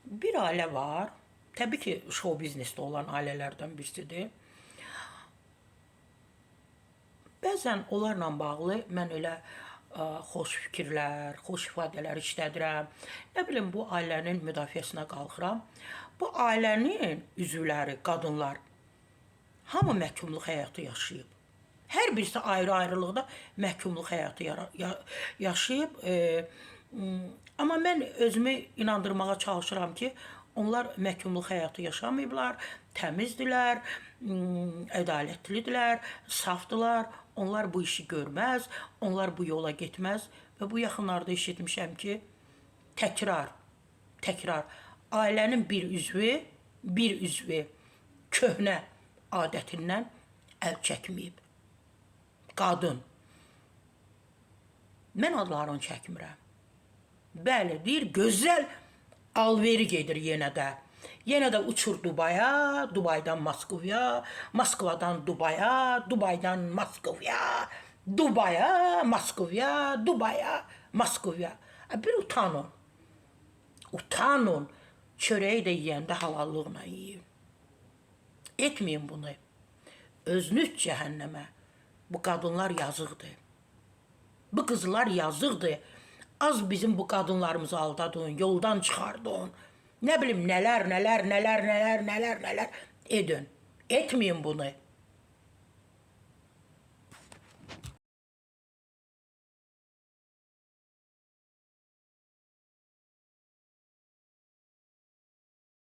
Bir ailə var. Təbii ki, show biznesdə olan ailələrdən birisidir. Bəzən onlarla bağlı mən elə xoş fikirlər, xoş ifadələr işlədirəm. Nə bilim, bu ailənin müdafiəsinə qalxıram. Bu ailənin üzvləri, qadınlar, hamı məhkumluq həyatı yaşayıb. Hər birisi ayrı-ayrılıqda məhkumluq həyatı yaşayıb. Amma mən özümü inandırmağa çalışıram ki, onlar məhkumluq həyatı yaşamayıblar, təmizdirlər, ədalətlidirlər, safdılar. Onlar bu işi görməz, onlar bu yola getməz və bu yaxınlarda eşitmişəm ki, təkrar ailənin bir üzvü köhnə adətindən əl çəkməyib. Qadın. Mən adlarını çəkmirəm. Bəli, deyir, gözəl alveri gedir yenə də. Yenə də uçur Dubaya, Dubaydan Moskvaya, Moskvadan Dubaya, Dubaydan Moskvaya, Dubaya, Moskvaya, Dubaya, Moskvaya. Bir utanın. Utanın. Çörəyi də yeyəndə halallıqla yiyin. Etməyin bunu. Özünüz cəhənnəmə. Bu qadınlar yazıqdır. Bu qızlar yazıqdır. Az bizim bu qadınlarımızı aldadın, yoldan çıxardın. Nə bilim, nələr edin. Etməyin bunu.